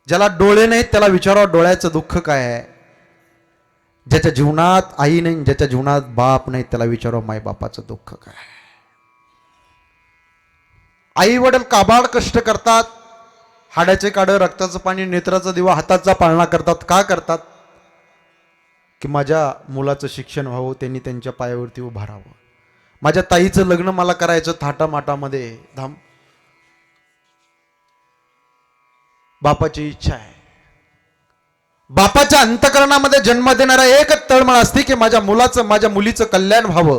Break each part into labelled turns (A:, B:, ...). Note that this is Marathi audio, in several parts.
A: ज्याला डोळे नाहीत त्याला विचारावं डोळ्याचं दुःख काय आहे. ज्याच्या जीवनात आई नाही, ज्याच्या जीवनात बाप नाही, त्याला विचारावं माय बापाचं दुःख काय. आई वडील काबाड कष्ट करतात, हाडाचे काढ, रक्ताचं पाणी, नेत्राचा दिवा, हाताचा पाळणा करतात. का करतात? की माझ्या मुलाचं शिक्षण व्हावं, त्यांनी त्यांच्या पायावरती उभं राहावं. माझ्या ताईचं लग्न मला करायचं थाटामाटामध्ये धाम. बापाची इच्छा आहे. बापाच्या अंतकरणामध्ये जन्म देणारा एकच तळमळ असते की माझ्या मुलाचं, माझ्या मुलीचं कल्याण व्हावं.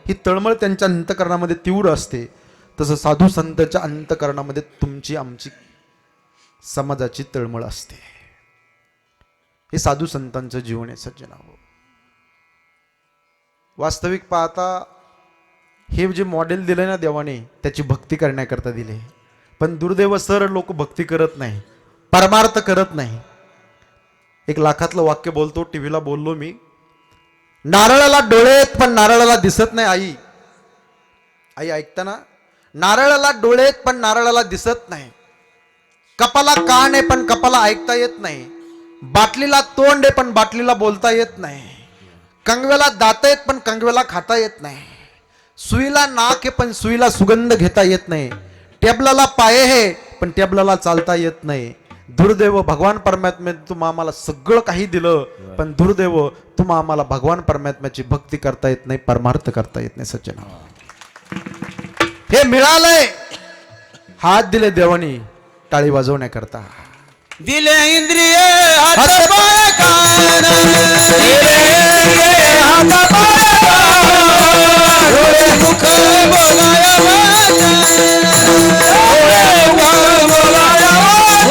A: ही तळमळ त्यांच्या अंतकरणामध्ये तीव्र असते. तसं साधू संतांच्या अंतकरणामध्ये तुमची आमची समाजाची तळमळ असते. हे साधू संतांचं जीवन आहे सज्जनांनो. वास्तविक पाहता हे जे मॉडेल दिले ना देवाने, त्याची भक्ती करण्याकरता दिले. पण दुर्दैव सर लोक भक्ती करत नाही, परमार्थ करत नाही. एक लाखातलं वाक्य बोलतो, टीव्हीला बोललो मी. नारळाला डोळे आहेत पण नारळाला दिसत नाही. आई आई ऐकताना, नारळाला डोळे आहेत पण नारळाला दिसत नाही. कपाला कान आहे पण कपाला ऐकता येत नाही. बाटलीला तोंड आहे पण बाटलीला बोलता येत नाही. कंगव्याला दात आहेत पण कंगव्याला खाता येत नाही. सुईला नाक आहे पण सुईला सुगंध घेता येत नाही. टेबलाला पाय आहे पण टेबलाला चालता येत नाही. दुर्दैव भगवान परमात्म्याने तुम्हा आम्हाला सगळं काही दिलं, पण दुर्दैव तुम्हा आम्हाला भगवान परमात्म्याची भक्ती करता येत नाही, परमार्थ करता येत नाही. सज्जन, हे मिळालंय, हात दिले देवानी टाळी वाजवण्याकरता.
B: दिले इंद्रिय हात पाय कान, दिले इंद्रिय हात पाय कान, डोळे मुख बोलाया वाचा, डोळे मुख बोलाया वाचा,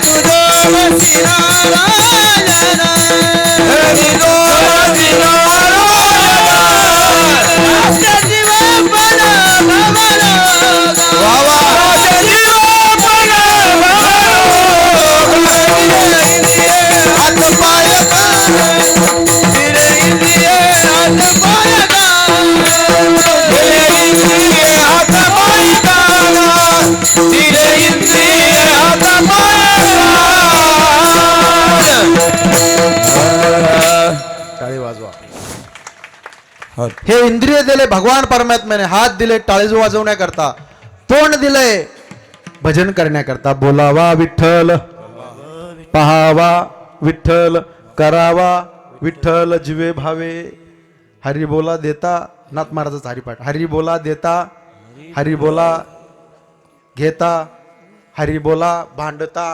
B: तुझो वसी नारायण, तुझो वसी नारायण, आस्ते जीव बना भवना, वावा आस्ते जीव बना हात पाय कान, दिले इंद्रिय हात पाय कान, दिले इंद्रिय हात पाय कान, दिले इंद्रिय हात पाय कान.
A: टाळी वाजवा. हे इंद्रिय दिले भगवान परमात्म्याने, हात दिले टाळी वाजवण्याकरता, तोंड दिले भजन करण्याकरता. बोलावा विठ्ठल, पहावा विठ्ठल, करावा विठ्ठल जीवे भावे. हरी बोला देता, नाथ महाराजाचा हरिपाठ. हरी बोला देता, हरी बोला घेता, हरी बोला भांडता,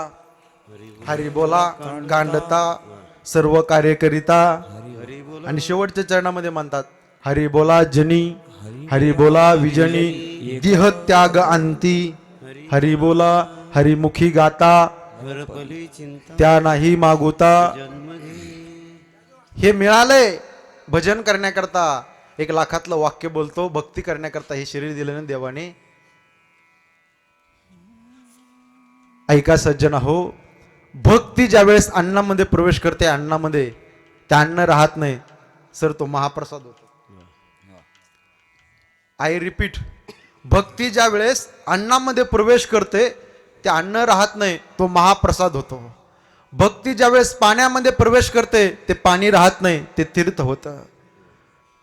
A: हरी बोला कांडता, सर्व कार्य करिता. आणि शेवटच्या चरणामध्ये म्हणतात हरी बोला जनी, हरी बोला विजनी, देह त्याग अंती, हरी बोला हरिमुखी गाता, त्या नाही मागुता. हे मिळाले भजन करण्याकरता. एक लाखातलं वाक्य बोलतो, भक्ती करण्याकरता हे शरीर दिलं ना देवाने. ऐका सज्जन हो, भक्ती ज्या वेळेस अन्नामध्ये प्रवेश करते, अन्नामध्ये त्या अन्न राहत नाही सर, तो महाप्रसाद होतो. आय रिपीट, भक्ती ज्या वेळेस अन्नामध्ये प्रवेश करते ते अन्न राहत नाही, तो महाप्रसाद होतो. भक्ती ज्या वेळेस पाण्यामध्ये प्रवेश करते ते पाणी राहत नाही, ते तीर्थ होतं.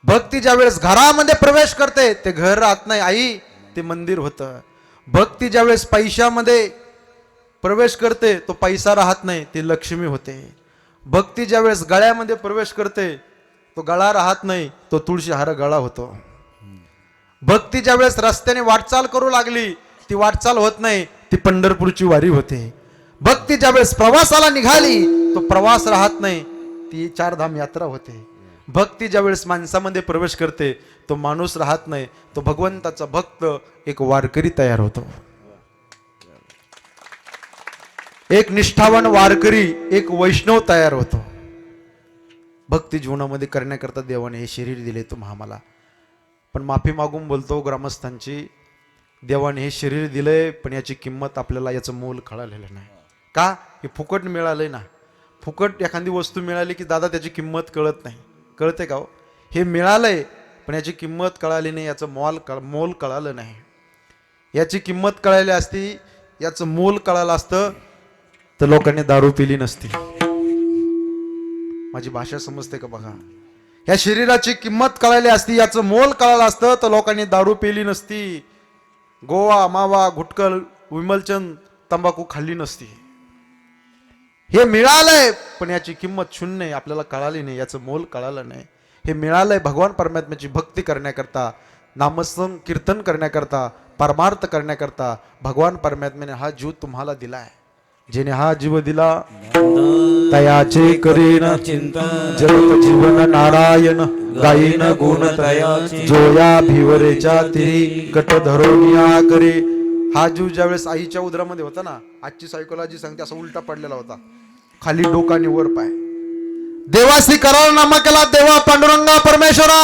A: भक्ती ज्या वेळेस घरामध्ये प्रवेश करते ते घर राहत नाही आई, ते मंदिर होतं. भक्ती ज्या वेळेस पैशामध्ये प्रवेश करते तो पैसा राहत नाही, ते लक्ष्मी होते. भक्ती ज्या वेळेस गळ्यामध्ये प्रवेश करते तो गळा राहत नाही, तो तुळशी हार गळा होतो. भक्ती ज्या वेळेस रस्त्याने वाटचाल करू लागली ती वाटचाल होत नाही, ती पंढरपूरची वारी होते. भक्ती ज्या वेळेस प्रवासाला निघाली तो प्रवास राहत नाही, ती चारधाम यात्रा होते. भक्ती ज्या वेळेस माणसामध्ये प्रवेश करते तो माणूस राहत नाही, तो भगवंताचा भक्त एक वारकरी तयार होतो. एक निष्ठावान वारकरी, एक वैष्णव तयार होतो. भक्ती जीवनामध्ये करण्याकरता देवाने हे शरीर दिले तुम्हा आम्हाला. पण माफी मागून बोलतो ग्रामस्थांची, देवाने हे शरीर दिलंय पण याची किंमत आपल्याला, याचं मोल कळालेलं नाही. का? हे फुकट मिळालंय ना. फुकट एखादी वस्तू मिळाली की दादा त्याची किंमत कळत नाही. कळते का हो? हे मिळालंय पण याची किंमत कळाली नाही, याचं मोल कळालं नाही. याची किंमत कळाली असती, याचं मोल कळालं असतं तर लोकांनी दारू पिली नसती. माझी भाषा समजते का बघा. या शरीराची किंमत कळाली असती, याचं मोल कळालं असतं तर लोकांनी दारू पिली नसती, गोवा मावा गुटकल विमलचंद तंबाखू खाल्ली नसती. हे मिळालंय पण याची किंमत शून्य आहे, आपल्याला कळाली नाही, याचं मोल कळालं नाही. हे मिळालंय भगवान परमात्म्याची भक्ती करण्याकरता, नामस्मरण कीर्तन करण्याकरता, परमार्थ करण्याकरता. भगवान परमात्म्याने हा जीव तुम्हाला दिलाय. जेने हा जीव दिला तयाचे करीन
B: चिंतन
A: जगत जीवन नारायण गायीन गुण
B: तयाचे
A: जोया भिवरेच्या तिरी कट धरोनिया करे. हा जीव ज्यावेळेस आईच्या उदरामध्ये होता ना, आजची सायकोलॉजी सांगते असा उलटा पडलेला होता, खाली डोकाने वर पाय. देवासी करार नामा केला देवा पांडुरंगा परमेश्वरा.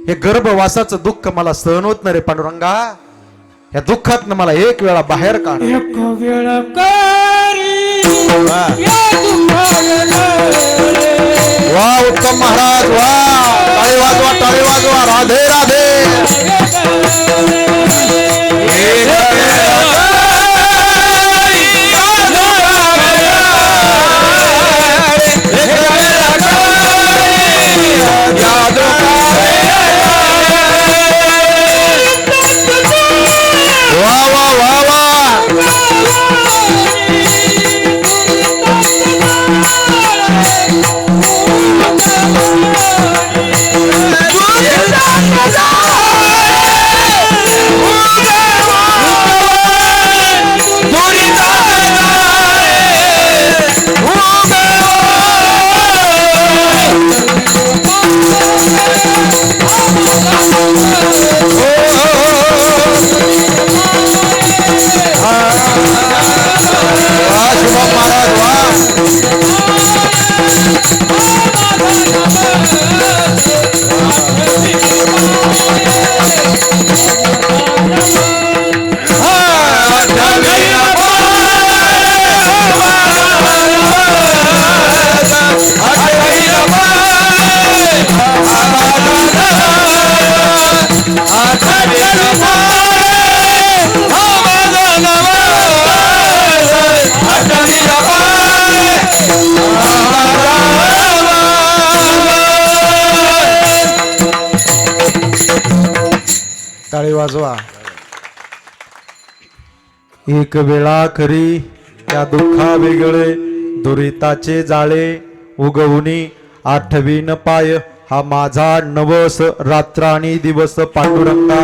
A: हे गर्भवासाचं दुःख मला सहन होत नाही रे पांडुरंगा, या दुःखात मला एक वेळा बाहेर काढ.
B: एक वेळा कारी या दुःखाला
A: वा उत्तम महाराज वा. टाळी वाजवा टाळी वाजवा. राधे राधे. वा वा वा वा. टाळी वाजवा. एक वेळा खरी त्या दुःखा वेगळे दुरिताचे जाळे उगवणी आठवीन पाय हा माझा नवस रात्र आणि दिवस पांडुरंगा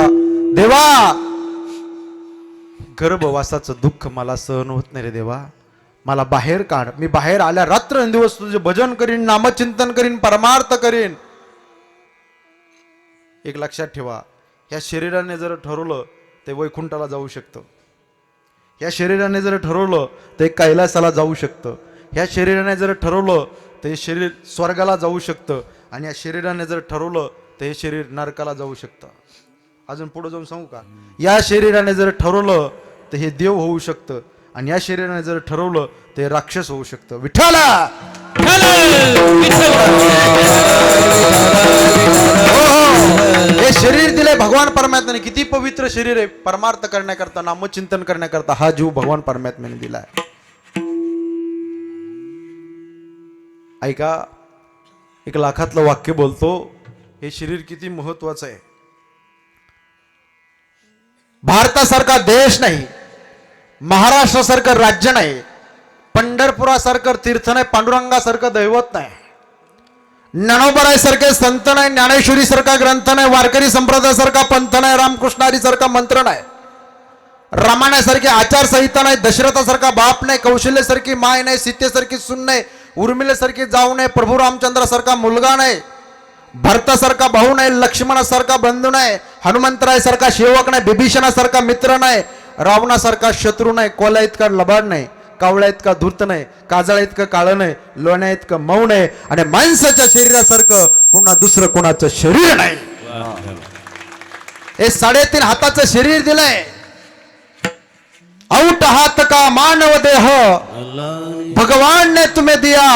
A: देवा. गर्भवासाचं दुःख मला सहन होत नाही रे देवा, मला बाहेर काढ. मी बाहेर आल्या रात्र आणि दिवस तुझे भजन करीन, नामचिंतन करीन, परमार्थ करीन. एक लक्षात ठेवा, या शरीराने जर ठरवलं ते वैकुंठाला जाऊ शकतं, या शरीराने जर ठरवलं ते कैलासाला जाऊ शकतं, या शरीराने जर ठरवलं ते शरीर स्वर्गाला जाऊ शकतं, आणि या शरीराने जर ठरवलं ते शरीर नरकाला जाऊ शकतं. अजून पुढे जाऊन सांगू का? या शरीराने जर ठरवलं तर हे देव होऊ शकतं, आणि या शरीराने जर ठरवलं ते राक्षस होऊ शकतं. विठ्ठला हे शरीर दिले भगवान परमात्म्याने, किती पवित्र शरीर आहे. परमार्थ करण्याकरता, नामचिंतन करण्याकरता हा जीव भगवान परमात्म्याने दिलाय. ऐका, एक लाखातलं वाक्य बोलतो, हे शरीर किती महत्वाचं आहे. भारतासारखा देश नाही, महाराष्ट्रासारखं राज्य नाही, पंढरपुरासारखं तीर्थ नाही, पांडुरंगासारखं दैवत नाही, ज्ञानोबरायसारखे संत नाही, ज्ञानेश्वरी सारखा ग्रंथ नाही, वारकरी संप्रदायासारखा पंथ नाही, रामकृष्णारी सारखा मंत्र नाही, रामायणासारखी आचारसंहिता नाही, दशरथासारखा बाप नाही, कौशल्यासारखी माय नाही, सीतेसारखी सून नाही, उर्मिलेसारखी जाऊ नाही, प्रभू रामचंद्रासारखा मुलगा नाही, भरतासारखा भाऊ नाही, लक्ष्मणासारखा बंधू नाही, हनुमंतरायसारखा सेवक नाही, बिभीषणासारखा मित्र नाही, रावणासारखा शत्रू नाही, कोला इतका लबाड नाही, कावळ्या इतका धूर्त नाही, काजळा इतकं काळं नाही, लोण्या इतकं मऊ नाही, आणि माणसाच्या शरीरासारखं पुन्हा दुसरं कोणाचं शरीर नाही. हे 3.5 हाताचं शरीर दिलंय. औट हात का मानव देह भगवान ने तुम्हें दिया,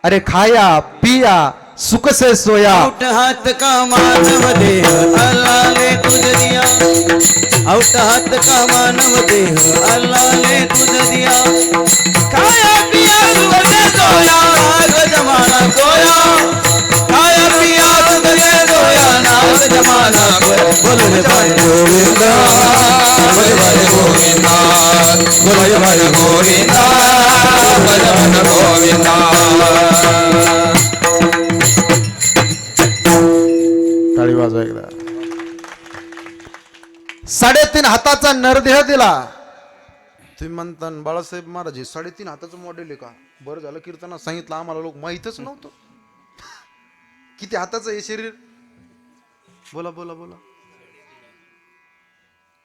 A: अरे खाया पिया सुख से सोया.
B: औट हात का मानव देह अल्लाह ने तुझ दिया, औट हात का मानव देह अल्लाह ने तुझ दिया, खाया पिया तुझे सोया नाग जमाना कोया, खाया पिया तुझे सोया नाग जमाना कोया. बोल रे भाई गोविंदा, बोल भाई गोविंदा, बोल भाई गोविंदा, बोल गोविंदा.
A: टाळी वाजवा एकदा. 3.5 हाताचा नरदेह दिला. तुम्ही म्हणता बाळासाहेब महाराज 3.5 हाताचं मॉडेल आहे का? बरं झालं कीर्तनात सांगितलं, आम्हाला लोक माहीतच नव्हतं. किती हाताचं हे शरीर? बोला बोला बोला.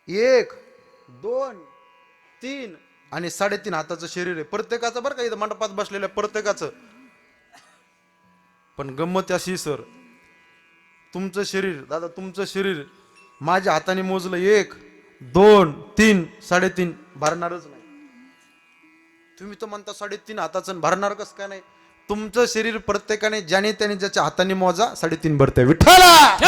A: 1 2 3 आणि 3.5 हाताचं शरीर आहे प्रत्येकाचं, बरं का इथं मंडपात बसलेल्या प्रत्येकाचं. पण गंमत अशी सर, तुमचं शरीर दादा, तुमचं शरीर माझ्या हाताने मोजलं 1 2 3 3.5 भरणारच नाही. तुम्ही तर म्हणता 3.5 हाताचं भरणार कसं काय नाही? तुमचं शरीर प्रत्येकाने ज्याने त्याने ज्याच्या हाताने मोजा 3.5 भरते. विठ्ठला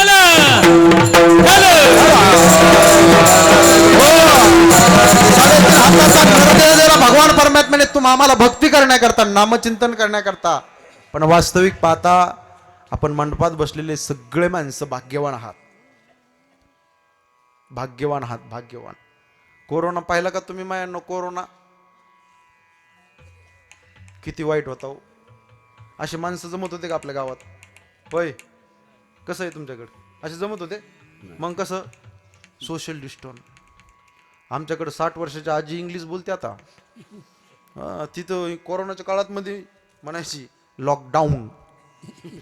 A: भगवान परमात्म्याने तुम आम्हाला भक्ती करण्याकरता, नामचिंतन करण्याकरता. पण वास्तविक पाहता आपण मंडपात बसलेले सगळे माणसं भाग्यवान आहात, भाग्यवान आहात, भाग्यवान. कोरोना पाहिला का तुम्ही मायांनो? कोरोना किती वाईट होता हो. असे माणसं जमत होते का आपल्या गावात? होय, कसं आहे तुमच्याकडे? असे जमत होते? मग कसं सोशल डिस्टन्स. आमच्याकडे 60 वर्षाच्या आजी इंग्लिश बोलते आता. तिथं कोरोनाच्या काळात मध्ये म्हणायची लॉकडाऊन,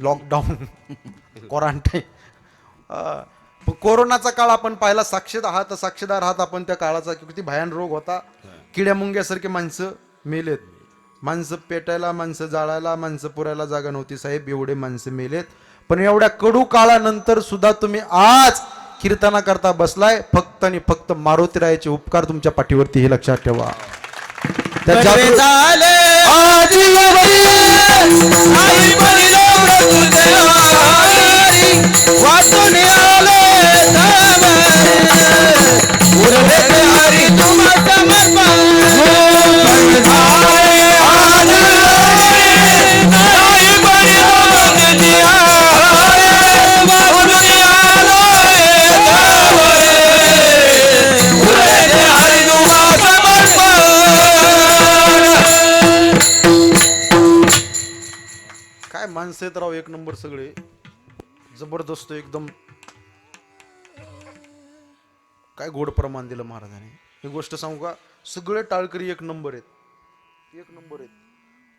A: लॉकडाऊन, क्वारंटाईन. कोरोनाचा काळ आपण पाहिला, साक्षीदार आहात आपण त्या काळाचा. किती भयान रोग होता. किड्या मुंग्यासारखे माणसं मेलेत. माणसं पेटायला, माणसं जाळायला, माणसं पुरायला जागा नव्हती साहेब, एवढे माणसं मेलेत. पण एवढ्या कडू काळानंतर सुद्धा तुम्ही आज कीर्तना करता बसलाय. फक्त आणि फक्त मारुतीरायाचे उपकार तुमच्या पाठीवरती, हे लक्षात ठेवा. काय माणसं आहेत राव, एक नंबर सगळे, जबरदस्त एकदम. काय गोड प्रमाण दिलं महाराजांनी. ही गोष्ट सांगू का, सगळे टाळकरी एक नंबर आहेत, एक नंबर आहेत.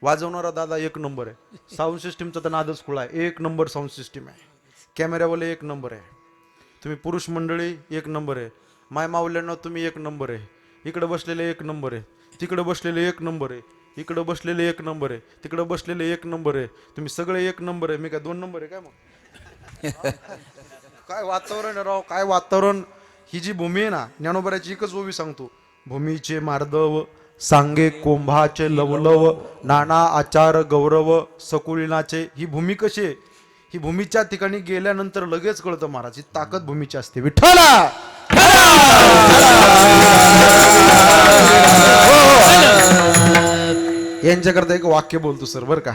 A: वाजवणारा दादा एक नंबर आहे. साऊंड सिस्टीमचा तर नादच खुळा आहे. एक नंबर साऊंड सिस्टीम आहे. कॅमेऱ्यावाले एक नंबर आहे. तुम्ही पुरुष मंडळी एक नंबर आहे. माय मावल्यांना तुम्ही एक नंबर आहे. इकडे बसलेले एक नंबर आहे, तिकडे बसलेले एक नंबर आहे, इकडे बसलेले एक नंबर आहे, तिकडे बसलेले एक नंबर आहे. तुम्ही सगळे एक नंबर आहे. मी काय 2 नंबर आहे काय? मग काय वातावरण आहे राव, काय वातावरण. ही जी भूमी आहे ना, ज्ञानोबराची एकच ओवी सांगतो. भूमीचे मार्दव सांगे कोंभाचे लवलव, नाना आचार गौरव सकुलिनाचे. ही भूमी कशी आहे? ही भूमीच्या ठिकाणी गेल्यानंतर लगेच कळतं महाराज, ही ताकद भूमीची असते. विठ्ठला यांच्याकरता एक वाक्य बोलतो सर, बर का.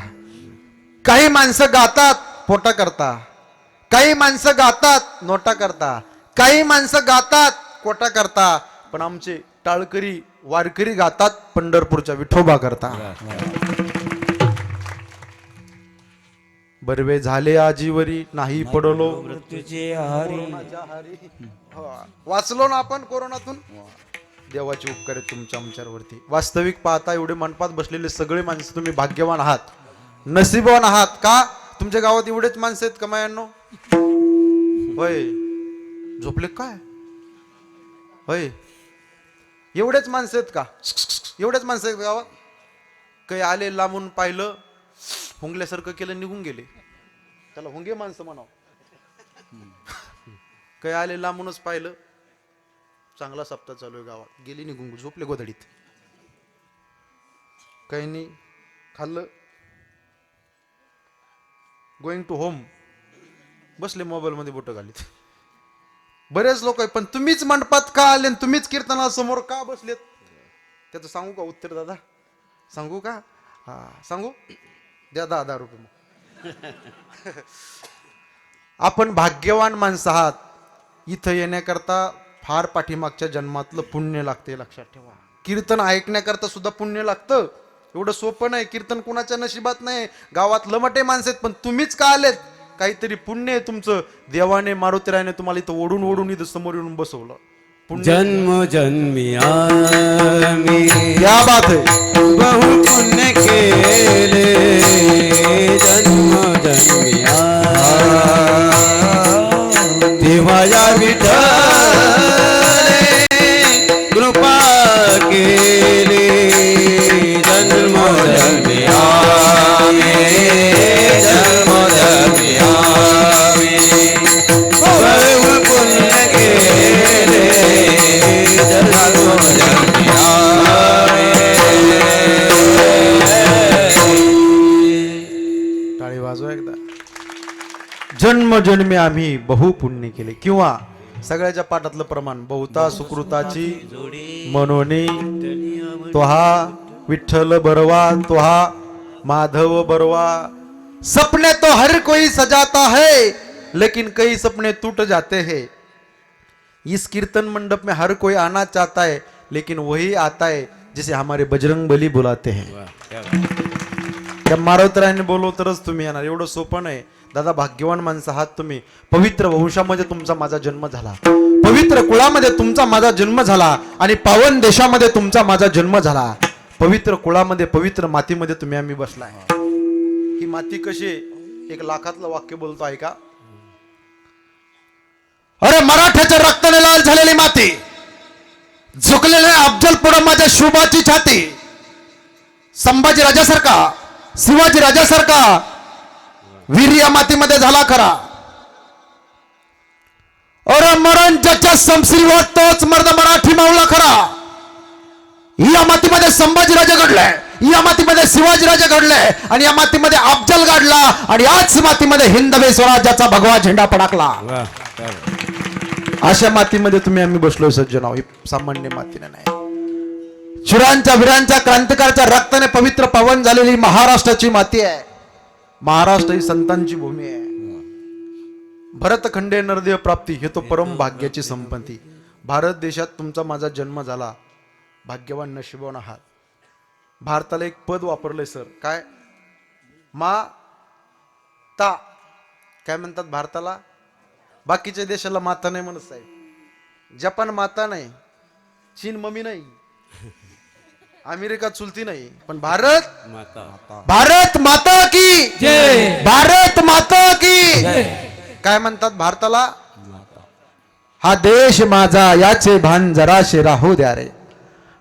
A: काही माणसं गातात पोटा करता, काही माणसं गातात नोटा करता, काही माणसं गातात कोटा करता, पण आमचे टाळकरी वारकरी गातात पंढरपूरच्या विठोबा करता. बरवे झाले आजीवरी नाही पडलो
B: मृत्यूचे हारी.
A: वाचलो ना आपण कोरोनातून. देवाचे उपकार आहेत तुमच्या आमच्यावरती. वास्तविक पाहता एवढे मनपात बसलेले सगळे माणसं तुम्ही भाग्यवान आहात, नशीबवान आहात. का तुमच्या गावात एवढेच माणसं आहेत का मायांनो? होय, झोपले काय? होय, एवढेच माणसं आहेत का? एवढेच माणसं आहेत गावात? काही आले लांबून पाहिलं, हुंगल्यासारखं केलं, निघून गेले. त्याला हुंगे माणसं म्हणावं. काही आले लांबूनच पाहिलं, चांगला सप्ताह चालू आहे गावात, गेली निघून, झोपले गोधडीत. काही नाही खाल्लं, गोइंग टू होम, बसले मोबाईलमध्ये बोटं घालीत. बरेच लोक आहे, पण तुम्हीच मंडपात का आले आणि तुम्हीच कीर्तनासमोर का बसलेत? त्याचं सांगू का उत्तर दादा? सांगू का? हा सांगू द्या 10,000 रुपये मग. आपण भाग्यवान माणसं आहात. इथं येण्याकरता फार पाठीमागच्या जन्मातलं पुण्य लागते, लक्षात ठेवा. कीर्तन ऐकण्याकरता सुद्धा पुण्य लागतं. एवढं सोपं नाही. कीर्तन कुणाच्या नशिबात नाही. गावात लमटे माणसं आहेत, पण तुम्हीच का आलेत? काहीतरी पुण्य आहे तुमचं. देवाने मारुतीरायाने तुम्हाला इथं ओढून ओढून इथं समोर येऊन बसवलं.
B: जन्म जन्मी आम्ही
A: क्या बात है.
B: बहु पुण्य केले, जन्म जन्मी तेव्हा या विठ्ठले कृपा केली. जन्म जन्मी जन्म जन्मी बहु पुण्य केले, जन्म जन्मी
A: टाळी वाजवा एकदा. जन्मजन्मी आम्ही बहु पुण्य केले, किंवा सगळ्याच्या पाठातलं प्रमाण बहुता सुकृताची मनोनी तो हा विठ्ठल बरवा, तो हा माधव बरवा. सपने तो हर कोई सजाता है, लेकिन कई सपने टूट जाते हैं. इस कीर्तन मंडप में हर कोई आना चाहता है, लेकिन वही आता है जिसे हमारे बजरंग बली बुलाते हैं. त्या मारुतीरायाने बोलव तरच तुम्ही येणार. एवढं सोपं नाही दादा. भाग्यवान माणसं आहात तुम्ही. पवित्र वंशामध्ये तुमचा माझा जन्म झाला, पवित्र कुळामध्ये तुमचा माझा जन्म झाला, आणि पावन देशामध्ये तुमचा माझा जन्म झाला. पवित्र कुळामध्ये पवित्र मातीमध्ये तुम्ही आम्ही बसलाय. ही माती कशी आहे? एक लाखातलं वाक्य बोलतो आहे का? अरे मराठ्याच्या रक्ताने लाल झालेली माती, झुकलेल्या अफजल पुढं माझ्या शुभाची छाती. संभाजी राजासारखा, शिवाजी राजासारखा वीर या मातीमध्ये झाला खरा. अरे मरण ज्याच्या समश्रीवर तोच मर्द मराठी मावला खरा. या मातीमध्ये संभाजी राजा घडलाय, या मातीमध्ये शिवाजी राजा घडलाय, आणि या मातीमध्ये अफजल घडला, आणि याच मातीमध्ये हिंदवी स्वराज्याचा भगवा झेंडा फडकला. अशा मातीमध्ये तुम्ही आम्ही बसलोय सज्जनाव. ही सामान्य मातीने नाही. शिरांच्या वीरांच्या क्रांतिकारच्या रक्ताने पवित्र पावन झालेली महाराष्ट्राची माती आहे. महाराष्ट्र ही संतांची भूमी आहे. भरतखंडे नरदेव प्राप्ती हे तो परम भाग्याची संपत्ती. भारत देशात तुमचा माझा जन्म झाला. भाग्यवान नशिबवान आहात. भारताला एक पद वापरलंय सर. काय? माता काय म्हणतात भारताला? बाकीच्या देशाला माता नाही म्हणत साहेब. जपान माता नाही, चीन मम्मी नाही, अमेरिका चुलती नाही, पण भारत माता. भारत माता की जय. भारत माता की जय. काय म्हणतात भारताला? हा देश माझा याचे भान जराशे राहू द्या रे.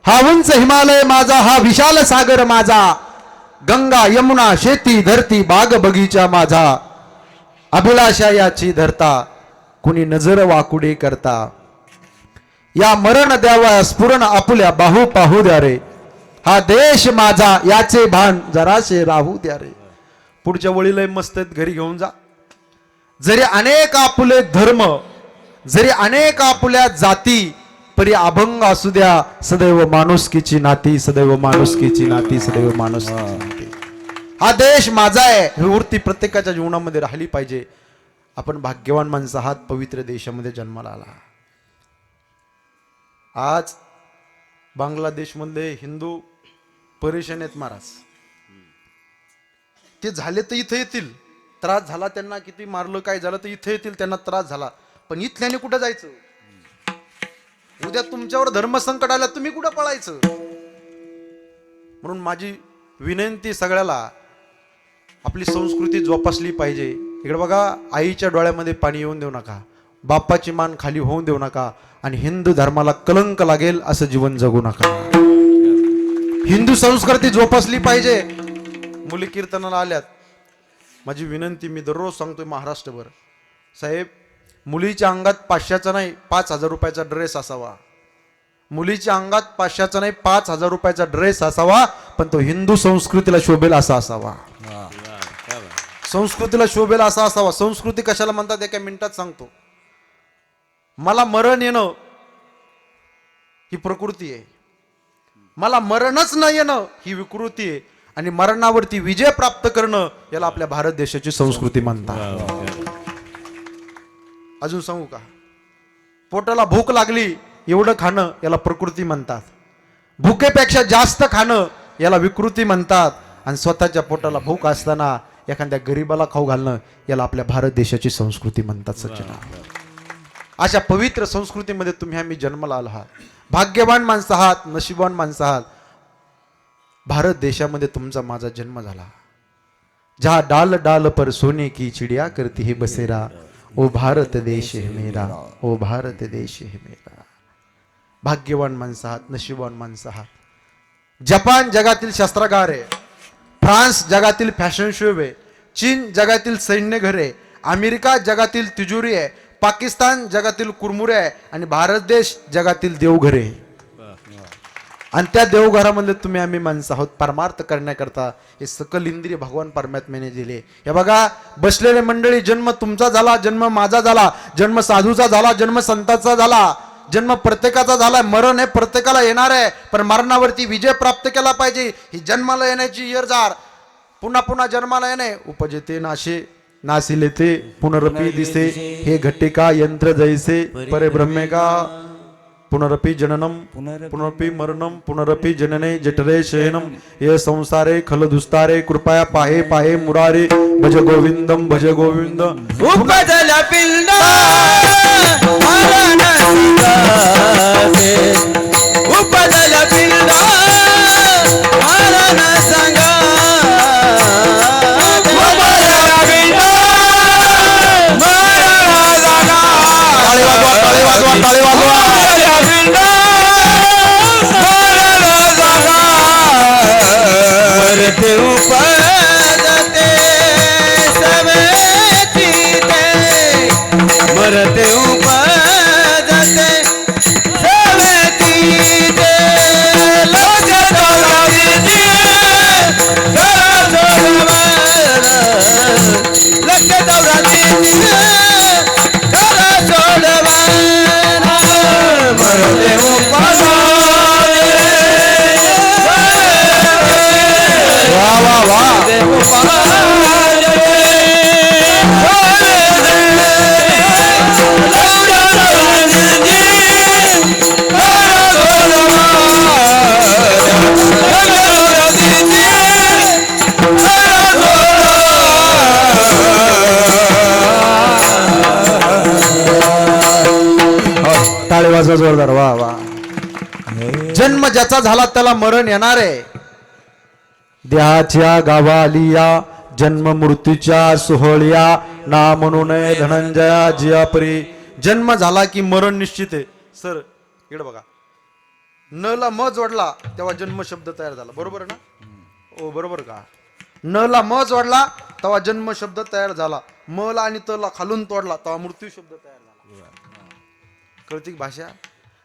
A: हा उंच हिमालय माझा, हा विशाल सागर माझा, गंगा यमुना शेती धरती बाग बगीचा माझा. अभिलाषा याची धरता, कुणी नजर वाकुडी करता. या मरण द्यावा स्फुरण आपुल्या बाहू पाहू द्या रे. हा देश माझा याचे भान जराशे राहू द्या रे. पुढच्या वळीला मस्त आहेत, घरी घेऊन जा. जरी अनेक आपुले धर्म, जरी अनेक आपुल्या जाती, परी अभंग असू द्या सदैव माणुसकीची नाती, सदैव माणुसकीची नाती, सदैव माणुसकीची नाती. हा देश माझा आहे ही वृत्ती प्रत्येकाच्या जीवनामध्ये राहिली पाहिजे. आपण भाग्यवान माणसं आहात. पवित्र देशामध्ये जन्माला आला. आज बांगलादेश मधले हिंदू परेशान आहेत महाराज. ते झाले तर इथे येतील. त्रास झाला त्यांना, किती मारलं काय झालं तर इथे येतील, त्यांना त्रास झाला. पण इथल्याने कुठं जायचं? उद्या तुमच्यावर धर्मसंकट आलं, तुम्ही कुठं पळायचं? म्हणून माझी विनंती सगळ्याला, आपली संस्कृती जोपासली पाहिजे. इकडे बघा, आईच्या डोळ्यामध्ये पाणी येऊन देऊ नका, बापाची मान खाली होऊन देऊ नका, आणि हिंदू धर्माला कलंक लागेल असं जीवन जगू नका. हिंदू संस्कृती जोपासली पाहिजे. मुली कीर्तनाला आल्यात, माझी विनंती मी दररोज सांगतोय महाराष्ट्रभर, साहेब मुलीच्या अंगात 500चा नाही 5,000 रुपयाचा ड्रेस असावा. मुलीच्या अंगात 500चा नाही 5,000 रुपयाचा ड्रेस असावा, पण तो हिंदू संस्कृतीला शोभेल असा असावा. संस्कृतीला शोभेला असा असावा. संस्कृती कशाला म्हणतात एका मिनिटात सांगतो. मला मरण येणं ही प्रकृती आहे, मला मरणच न येणं ही विकृती आहे, आणि मरणावरती विजय प्राप्त करणं याला आपल्या भारत देशाची संस्कृती म्हणतात. अजून सांगू का? पोटाला भूक लागली एवढं खाणं याला प्रकृती म्हणतात, भुकेपेक्षा जास्त खाणं याला विकृती म्हणतात, आणि स्वतःच्या पोटाला भूक असताना एखाद्या गरीबाला खाऊ घालणं याला आपल्या भारत देशाची संस्कृती म्हणतात. सचिन, अशा पवित्र संस्कृतीमध्ये तुम्ही आम्ही जन्माला आलो आहात. भाग्यवान माणसं आहात, नशिबवान माणसं आहात. भारत देशामध्ये तुमचा माझा जन्म झाला. जहा डाल डाल पर सोने की चिड़िया करती है बसेरा, ओ भारत देश है मेरा, ओ भारत देश है मेरा. भाग्यवान माणसं आहात, नशिबवान माणसं आहात. जपान जगातील शस्त्रागार आहे, फ्रान्स जगातील फॅशन शो आहे, चीन जगातील सैन्य घर आहे, अमेरिका जगातील तिजोरी आहे, पाकिस्तान जगातील कुरमुरे आहे, आणि भारत देश जगातील देवघर आहे. आणि त्या देवघरामध्ये तुम्ही आम्ही माणसं आहोत. परमार्थ करण्याकरता हे सकल इंद्रिय भगवान परमात्म्याने दिले. हे बघा, बसलेले मंडळी, जन्म तुमचा झाला, जन्म माझा झाला, जन्म साधूचा झाला, जन्म संताचा झाला, जन्म प्रत्येकाचा झाला. मरण हे प्रत्येकाला येणार आहे, पण मरणावरती विजय प्राप्त केला पाहिजे. ही जन्माला येण्याची येरजार, पुन्हा पुन्हा जन्माला येणे. उपजते नाशे नासिले ते पुनरपी दिसे, हे घटिका यंत्र जैसे परब्रह्मे का. पुनरपि जननम पुनरपि मरणम पुनरपि जनने जठरे शयनम, ये संसारे खलदुस्तारे कृपया पाहे पाहे मुरारे. भज गोविंदम भज गोविंद.
B: उपजल पिंड मरण संगाते, उपजल पिंड मरण संगाते, उपजल पिंड मरण संगाते,
A: टाळी वाजवा.
B: मरते उपजते सवेतीते, मरते उपजते सवेतीते. लोक दौरातीते घरा सोडवान, लोक दौरातीते घरा सोडवान. मरते उपजते.
A: वा वा वा. टाळी वाजवा जोरदार. वा वा. जन्म ज्याचा झाला त्याला मरण येणार आहे. देहाच्या गावालिया जन्म मृत्यूच्या सोहळ्या, ना म्हणू नये धनंजया जियापरी. जन्म झाला की मरण निश्चित आहे. सर इकडे बघा, न ला म जोडला तेव्हा जन्म शब्द तयार झाला, बरोबर ना? ओ बरोबर का? न ला म जोडला तेव्हा जन्म शब्द तयार झाला, म ला आणि त ला खालून तोडला तेव्हा मृत्यू शब्द तयार झाला. कळती भाषा?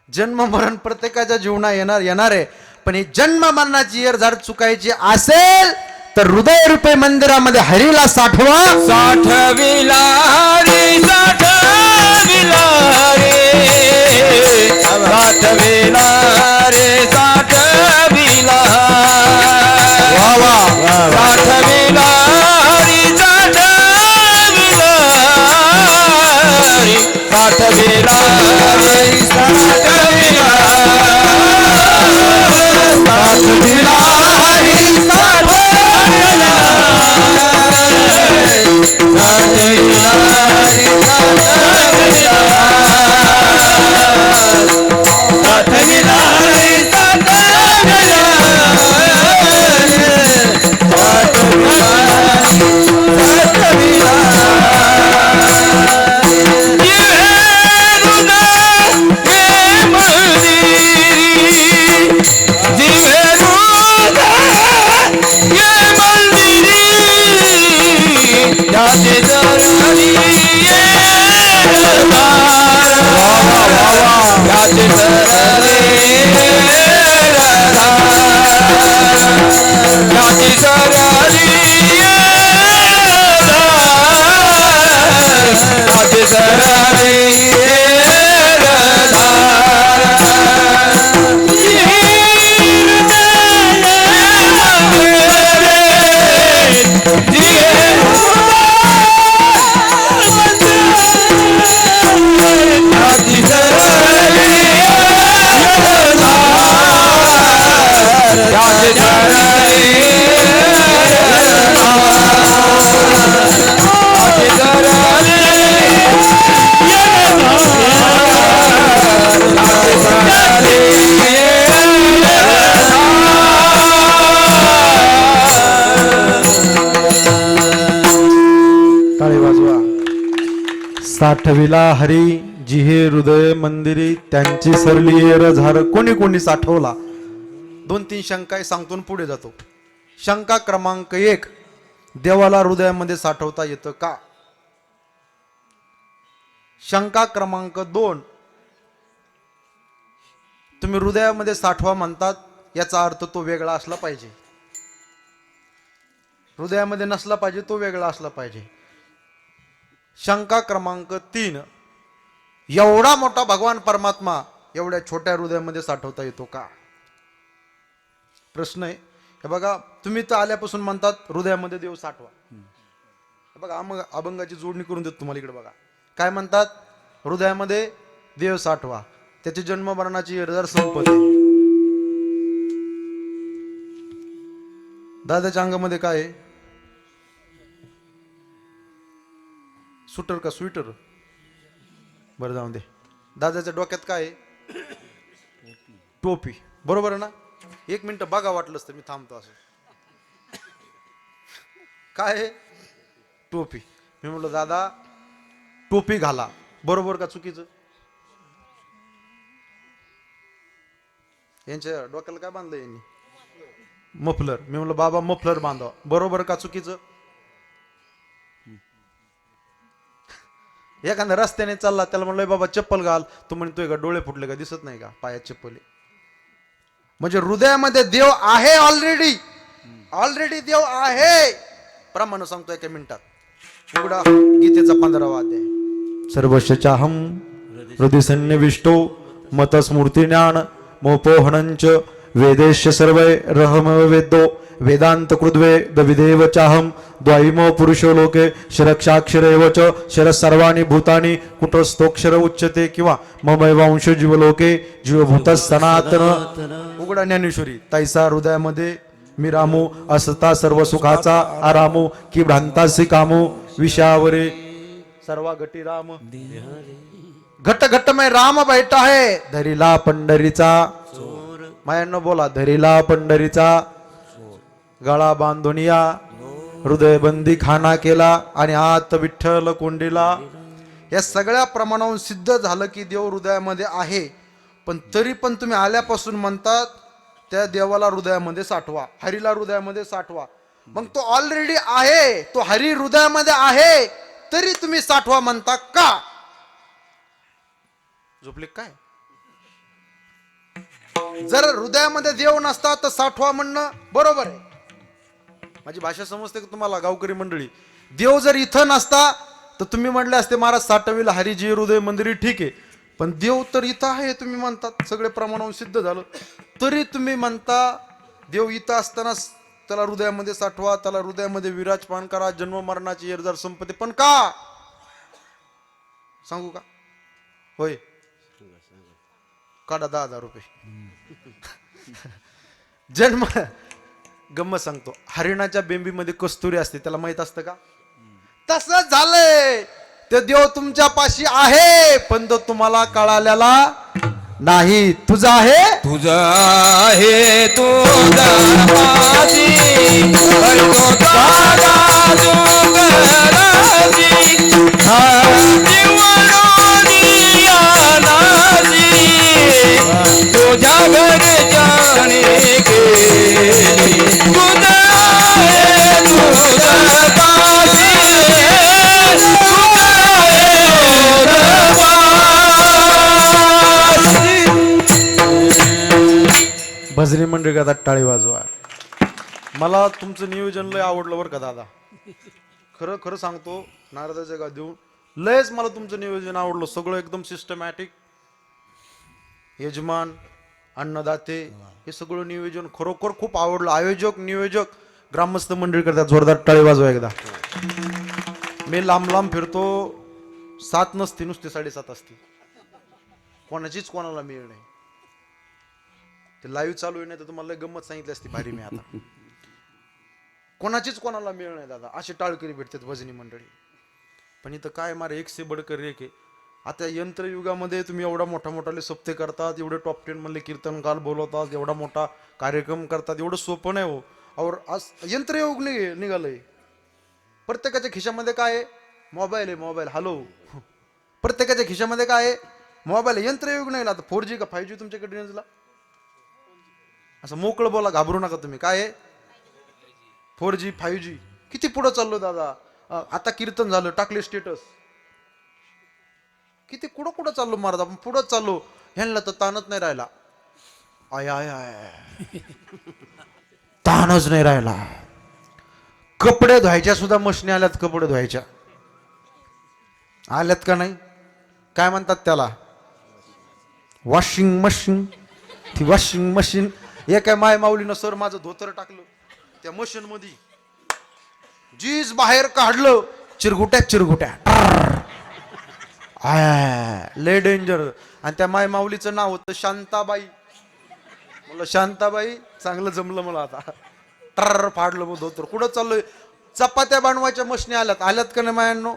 A: जन्म मरण प्रत्येकाच्या जीवनात येणार आहे, पण ही जन्म मरणाची येरझार चुकायची असेल तर हृदय रूपे मंदिरामध्ये हरीला साठवा.
B: साठविला रे, साठविला रे, साठविला रे, साठविला.
A: वा वा.
B: साठविला रे, साठविला रे, साठविला रे, साठविला. साठविला रे, साठविला. साठविला रे,
A: साठविला हरी जिहे हृदय मंदिरी त्यांची सरली एर झार. कोणी कोणी साठवला. 2-3 शंका सांगतो पुढे जातो. शंका क्रमांक 1, देवाला हृदयामध्ये साठवता येतं का? शंका क्रमांक 2, तुम्ही हृदयामध्ये साठवा म्हणतात याचा अर्थ तो वेगळा असला पाहिजे. हृदयामध्ये नसला पाहिजे, तो वेगळा असला पाहिजे. शंका क्रमांक 3, एवढा मोठा भगवान परमात्मा एवढ्या छोट्या हृदयामध्ये साठवता येतो का? प्रश्न आहे. हे बघा, तुम्ही तर आल्यापासून म्हणतात हृदयामध्ये देव साठवा. हे बघा, अभंगाची जोडणी करून देतो तुम्हाला. इकडे बघा काय म्हणतात, हृदयामध्ये देव साठवा, त्याची जन्म मरणाची जर संपत्ती. दादाच्या अंगामध्ये काय आहे? सुटर का स्वेटर? बरं जाऊन दे. दादाच्या डोक्यात काय आहे? टोपी. बरोबर आहे ना? 1 मिनिट बघा, वाटलं असतं मी थांबतो असं. काय आहे? टोपी. मी म्हटलं दादा टोपी घाला, बरोबर का चुकीचं? यांच्या डोक्याला काय बांधलं यांनी? मफलर. मी म्हणलं बाबा मफलर बांधवा, बरोबर का चुकीचं? एखाद्या रस्त्याने चालला, त्याला म्हणलं बाबा चप्पल घाल, तो म्हणतोय का डोळे फुटले का, दिसत नाही का पायात चप्पल आहे? म्हणजे हृदयामध्ये देव आहे ऑलरेडी. ऑलरेडी देव आहे. प्रमाण सांगतो 1 मिनिटात. उघडा गीतेचा 15वा अध्याय. सर्वशचाहम हृदय सन्निविष्टो मत स्मृती ज्ञान मोपोहणंच वेदेश सर्वै रहम वेदो वेदांत कृद्वे विदेव चाहम द्वैमो पुरुषो लोके शरक्षाक्षर एवच शर सर्वाणी भूतानी कुटस्थोक्षर उच्यते. किंवा ममैवांश जीवलोके जीवभूत सनातन. उघडा ज्ञानेश्वरी. तैसा हृदयामध्ये मी रामू असता सर्व सुखाचा आरामो की भ्रांतासी कामो विषयावरे सर्वा घटी राम. घट घट में राम बैठा है धरिला पंढरीचा. मायांनो बोला, धरिला पंढरीचा गळा बांधून या हृदय बंदी खाना केला आणि आत विठ्ठल कोंडीला. या सगळ्या प्रमाणावरून सिद्ध झालं की देव हृदयामध्ये आहे. पण तरी पण तुम्ही आल्यापासून म्हणतात त्या देवाला हृदयामध्ये साठवा, हरीला हृदयामध्ये साठवा. मग तो ऑलरेडी आहे, तो हरी हृदयामध्ये आहे, तरी तुम्ही साठवा म्हणता का? झोपले काय? जर हृदयामध्ये देव नसता तर साठवा म्हणणं बरोबर आहे. माझी भाषा समजते का तुम्हाला गावकरी मंडळी? देव जर इथं नसता तर तुम्ही म्हटले असते महाराज साठविला हरिजी हृदय मंदिरी, ठीक आहे. पण देव तर इथं आहे तुम्ही म्हणतात, सगळे प्रमाणावर सिद्ध झालं, तरी तुम्ही म्हणता देव इथं असताना त्याला हृदयामध्ये साठवा, त्याला हृदयामध्ये विराजमान करा, जन्म मरणाची येरजार संपत्ती. पण का सांगू का? होय, काढा 10,000 रुपये. जन्म गम्मत सांगतो. हरिणाच्या बेंबीमध्ये कस्तुरी असते, त्याला माहित असतं का? तसंच झालंय. ते देव तुमच्या पाशी आहे पण तो तुम्हाला कळालेला नाही. तुझा आहे,
B: तुझा आहे तुझा पाशी हरतो तारा जुगराजी जीवनोनी आनाजी तुझ्या घरच्याने गेली. तुझा आहे तुझा पाशी
A: भजनी मंडळी का टाळी वाजवा. मला तुमचं नियोजन लय आवडलं बरं का दादा, खरं खरं सांगतो. नारदाच्या गाव देऊन लयच मला तुमचं नियोजन आवडलं. सगळं एकदम सिस्टमॅटिक. यजमान, अन्नदाते, हे सगळं नियोजन खरोखर खूप आवडलं. आयोजक, नियोजक, ग्रामस्थ मंडळी करतात. जोरदार टाळी वाजवा एकदा. मी लांब लांब फिरतो, 7 नसते, नुसते 7:30 असते. कोणाचीच कोणाला मिळ नाही. ते लाईव्ह चालू आहे, नाही तर तुम्हाला गंमत सांगितली असती भारी मी आता. कोणाचीच कोणाला मिळ नाही दादा, असे टाळकरी भेटतात भजनी मंडळी. पण इथं काय मारे एक से बडकर एक आहे. आता यंत्रयुगामध्ये तुम्ही एवढा मोठा मोठाले सप्ते करतात, एवढे टॉप 10 मधले कीर्तनकार बोलवतात, एवढा मोठा कार्यक्रम करतात. एवढं सोपं नाही हो. और आज यंत्रयुग निघालंय. प्रत्येकाच्या खिशामध्ये काय आहे? मोबाईल आहे. मोबाईल. हॅलो, प्रत्येकाच्या खिशामध्ये काय आहे? मोबाईल. यंत्रयुग नाही ना आता. 4G का 5G तुमच्याकडे रेंजला? असं मोकळं बोला, घाबरू नका तुम्ही. काय आहे? 4G 5G. किती पुढं चाललो दादा. आता कीर्तन झालं, टाकले स्टेटस. किती कुठं कुठं चाललो महाराज आपण, पुढंच चाललो. ह्यांना तर ताणच नाही राहिला. आय आय आय ताणच नाही राहिला. कपडे धुवायच्या सुद्धा मशनी आल्यात. कपडे धुवायच्या आल्यात का नाही? काय म्हणतात त्याला? Washing machine. ती वॉशिंग मशीन. एका माय माऊलीनं सर माझं धोतर टाकलं त्या मशीन मध्ये, जीज बाहेर काढलं, चिरगुट्या चिरगुट्या. लय डेंजर. आणि त्या माय माऊलीचं नाव होतं शांताबाई. म्हणलं शांताबाई, चांगलं जमलं मला आता. टर फाडलं मग धोतर. कुठं चाललोय? चपात्या बनवायच्या मशनी आल्यात का नाही मायांनो?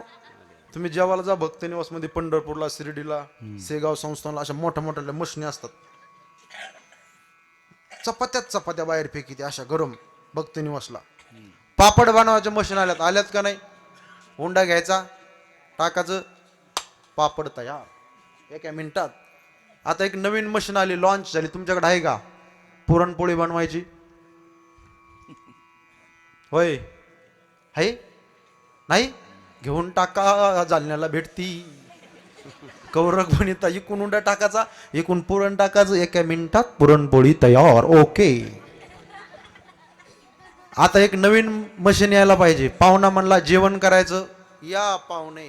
A: तुम्ही जेवायला जा भक्त निवास मध्ये, पंढरपूरला, शिर्डीला, सेगाव संस्थानला, अशा मोठ्या मोठ्या मशनी असतात. चपात्या बाहेर फेकी अशा गरम भक्त निवासला. पापड बनवायच्या मशीन आल्यात का नाही? हुंडा घ्यायचा, टाकायचं, पापड तयार एका मिनिटात. आता एक नवीन मशीन आली, लॉन्च झाली. तुमच्याकडे आहे का? पुरणपोळी बनवायची. होय आहे? नाही? घेऊन टाका, जालन्याला भेटती. कौरक बनिता. इकून उंडा टाकायचा, इकून पुरण टाकायचं, एका मिनिटात पुरणपोळी तयार. ओके. आता एक नवीन मशीन यायला पाहिजे. पाहुणा म्हणला जेवण करायचं, या पाहुणे,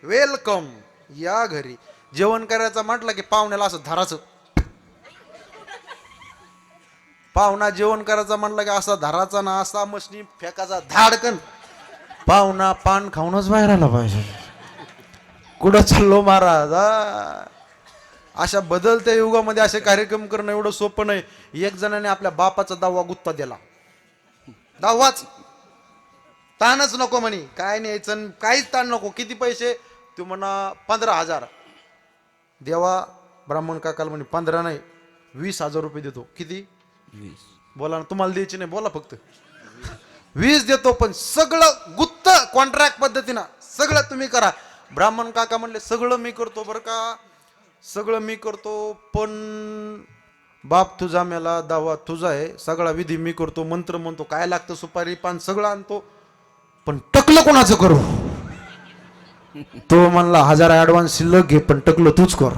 A: वेलकम, या घरी. जेवण करायचं म्हटलं की पाहुण्याला असं धराचं. पाहुणा जेवण करायचा म्हणलं की असा धराचा ना, असा मशनी फेकाचा धाडकन. पाहुणा पान खाऊनच बाहेर आला पाहिजे. कुठं चाललो महाराज? अशा बदलत्या युगामध्ये असे कार्यक्रम करणं एवढं सोपं नाही. एक जणाने आपल्या बापाचा दावा गुत्ता दिला. दावाच ताणच नको म्हणे, काय न्यायचं, काहीच ताण नको. किती पैसे? तू म्हणा 15,000. देवा ब्राह्मण काकाला म्हणे 15 नाही 20,000 रुपये देतो. किती?
B: 20.
A: बोला ना, तुम्हाला द्यायची नाही, बोला फक्त. 20 देतो, पण सगळं गुत्त कॉन्ट्रॅक्ट पद्धतीनं सगळं तुम्ही करा. ब्राह्मण काका म्हणले सगळं मी करतो बरं का, सगळं मी करतो, पण बाप तुझा मेला, दावा तुझा आहे, सगळा विधी मी करतो, मंत्र म्हणतो, काय लागतं सुपारी पान सगळं आणतो, पण टकलं कोणाचं करू? तो म्हणला 1000 ऍडव्हान्स शिल्लक घे, पण टकलं तूच कर.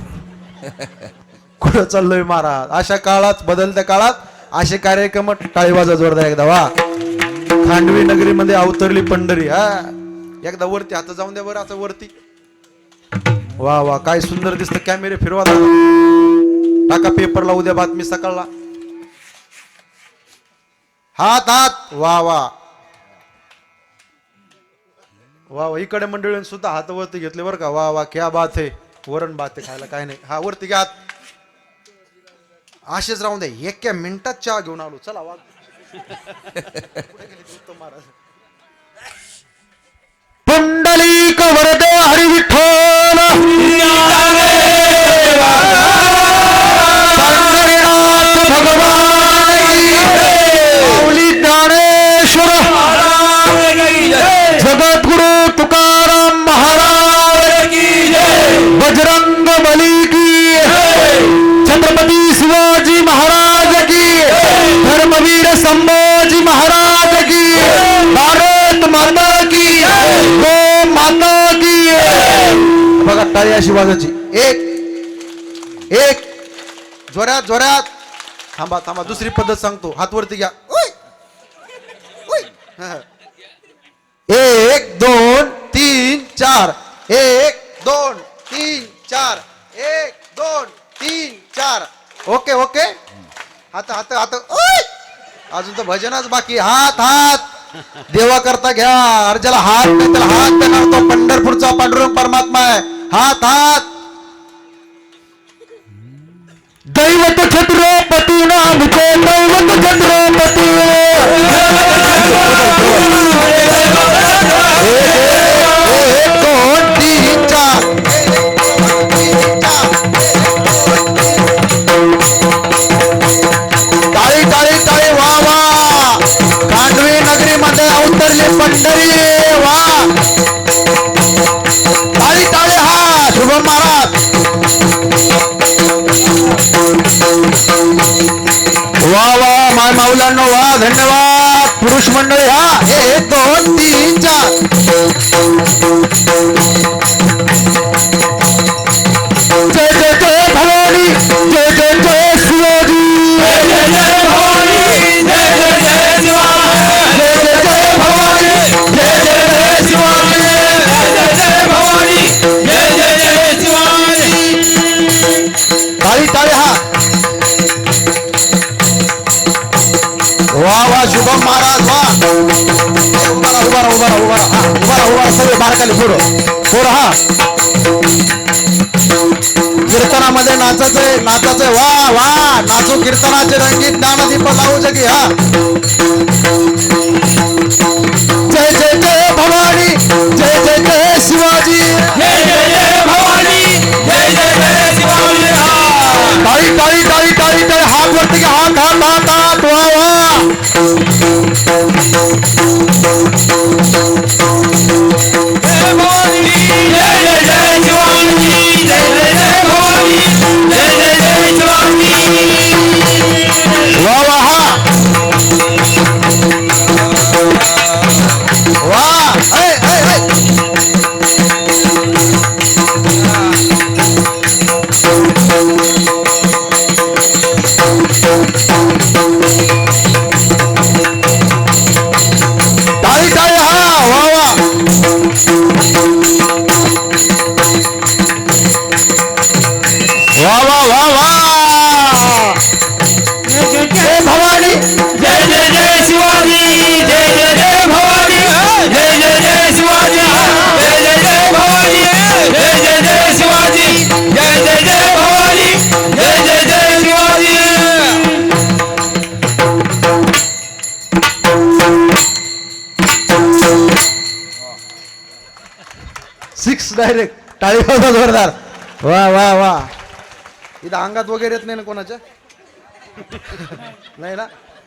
A: कुठं चाललोय महाराज? अशा काळात, बदलत्या काळात असे कार्यक्रम. टाळीवाजा जोरदार एकदा वा. खांडवी नगरीमध्ये अवतरली पंढरी. एकदा वरती हात जाऊन द्या बरं, आता वरती. वा वा, काय सुंदर दिसतं. कॅमेरे फिरवा, टाका पेपरला, उद्या बातमी सकाळला. हात हात, वा वा वा वा. इकडे मंडळींनी सुद्धा हात वरती घेतले बरं का. वा वा, क्या बात आहे. वरण भात खायला काय नाही. हा वरती घ्या. असेच राहून द्या. एका मिनिटात चहा घेऊन आलो. चला वा. पुंडलिक वरदे हरी विठ्ठल, पंढरीनाथ भगवान, माऊली ज्ञानेश्वर, जगद्गुरु तुकाराम महाराज की, बजरंग बली की, छत्रपती शिवाजी महाराज की, धर्मवीर संभाजी महाराज की, भारत माता की, गो माता की. बघा टाळी अशी वाजायची. एक एक जोरात जोरात. थांबा थांबा, दुसरी पद्धत सांगतो. हात वरती घ्या. 1 2 3 4. 1 2 3 4. 1 2 3 4. Okay okay. हात हात हात. अजून तर भजनच बाकी. हात हात देवा करता घ्या. अरे ज्याला हात नाही त्याला हात देणार तो पंढरपूरचा पांडुरंग परमात्मा आहे. हात हात. दैवत छत्रपती नामचे, दैवत छत्रपती. 1 2 3 4. टाळी टाळी टाळी. वा वा. खांडवी नगरीमध्ये अवतरली पंढरी. वा. टाळी टाळी. हा माऊलांनो वा धन्यवाद. पुरुष मंडळी हा 1 2 3 4. जय जय जय भवानी, जय जय जय शिवाजी, जय जय जय भवानी, जय जय जय शिवाजी, जय जय जय भवानी, जय जय जय शिवाजी, जय जय जय भवानी, जय जय जय शिवाजी. टाळी टाळी हा. वा वा शुभम महाराज वा. उभारा उभारा उभारा उभारा हा उभारा उभारा सगळे बारकाली पुढं हा. कीर्तनामध्ये नाचायचंय वा वा. नाचू कीर्तनाचे रंगीत ज्ञानदीप लावू जगी हा. जय जय जय भवानी, जय जय जय शिवाजी, जय जय जय भवानी, जय जय जय शिवाजी. टाळी टाळी टाळी टाळी टाळी. हात वरती घ्या. हात हात हात हात वा वा. जय भवानी, जय जय जय शिवाजी, जय जय जय भवानी, जय जय जय शिवाजी. वा वा हा वा. ऐ ऐ ऐ. टाळी टाळी हा वा वा. वा वा वा वा. जय भवानी, जय जय जय शिवाजी, जय जय जय भवानी, जय जय जय शिवाजी, जय जय जय भवानी, जय जय जय शिवाजी, जय जय जय भवानी, जय जय जय शिवाजी. 6 डायरेक्ट. टाळी वाजवा जोरदार. वा वा वा. इथं अंगात वगैरे येत नाही ना कोणाच्या? नाही ना.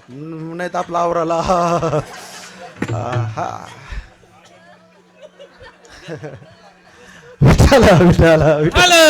A: नाही तर आपला आवराला हा. विठाला विठाला विठाला.